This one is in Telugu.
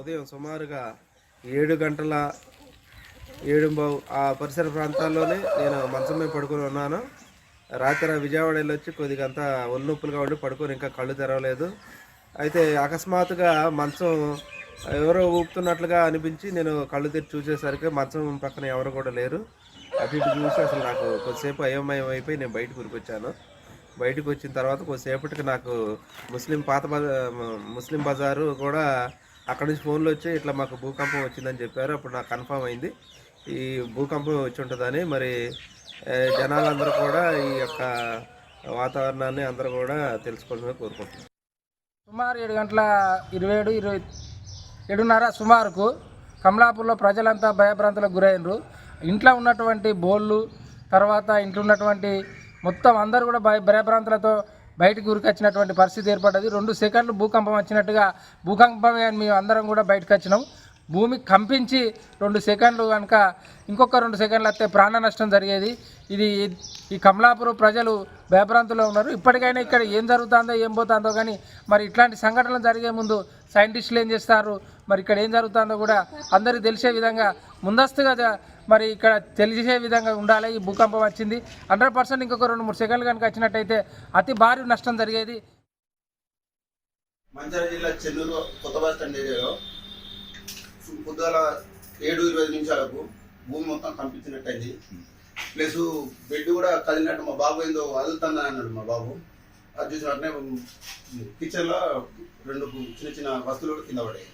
ఉదయం సుమారుగా 7 గంటల 7:15 ఆ పరిసర ప్రాంతాల్లోనే నేను మంచం మీద పడుకొని ఉన్నాను. రాత్రి విజయవాడ వెళ్ళొచ్చి కొద్దిగా అంతా ఒళ్ళు నొప్పులుగా ఉండి పడుకొని ఇంకా కళ్ళు తెరవలేదు. అయితే అకస్మాత్తుగా మంచం ఎవరో ఊపుతున్నట్లుగా అనిపించి నేను కళ్ళు తెరిచి చూసేసరికి మంచం పక్కన ఎవరు కూడా లేరు. అటు ఇటు చూసి అసలు నాకు కొద్దిసేపు అయోమయం అయిపోయి నేను బయటకు ఉరికొచ్చాను. బయటకు వచ్చిన తర్వాత కొద్దిసేపటికి నాకు ముస్లిం బజారు కూడా అక్కడి నుంచి ఫోన్లు వచ్చి ఇట్లా మాకు భూకంపం వచ్చిందని చెప్పారు. అప్పుడు నాకు కన్ఫామ్ అయింది ఈ భూకంపం వచ్చి ఉంటుందని. మరి జనాలందరూ కూడా ఈ యొక్క వాతావరణాన్ని అందరూ కూడా తెలుసుకోవాలని కోరుకుంటున్నాను. సుమారు 7:27 సుమారుకు కమలాపూర్లో ప్రజలంతా భయభ్రాంతులకు గురైనరు. ఇంట్లో ఉన్నటువంటి బోళ్ళు తర్వాత ఇంట్లో ఉన్నటువంటి మొత్తం అందరూ కూడా భయభ్రాంతులతో బయటకు ఉరికొచ్చినటువంటి పరిస్థితి ఏర్పడ్డది. 2 సెకండ్లు భూకంపం వచ్చినట్టుగా భూకంపమే మేము అందరం కూడా బయటకు వచ్చినాం. భూమి కంపించి 2 సెకండ్లు కనుక ఇంకొక 2 సెకండ్లు వస్తే ప్రాణ నష్టం జరిగేది. ఈ కమలాపూర్ ప్రజలు భయభ్రాంతులో ఉన్నారు. ఇప్పటికైనా ఇక్కడ ఏం జరుగుతుందో ఏం పోతుందో కానీ మరి ఇట్లాంటి సంఘటనలు జరిగే ముందు సైంటిస్టులు ఏం చేస్తారు, మరి ఇక్కడ ఏం జరుగుతుందో కూడా అందరికీ తెలిసే విధంగా ముందస్తుగా మరి ఇక్కడ తెలిసే విధంగా ఉండాలి. ఈ భూకంపం వచ్చింది 100% ఇంకొక 2-3 సెకండ్లు కనుక వచ్చినట్టయితే అతి భారీ నష్టం జరిగేది. మంచిర్యాల జిల్లా చెన్నూరు కొత్త బస్ స్టాండ్ ఏరియాలో పొద్దుగాల 7:20 భూమి మొత్తం కంపించినట్టయింది. ప్లస్ బెడ్ కూడా కదిలినట్టు మా బాబు ఏందో వదులుతుందని అన్నాడు. మా బాబు అది చూసినట్టునే కిచెన్లో 2 చిన్న చిన్న వస్తువులు కింద పడ్డాయి.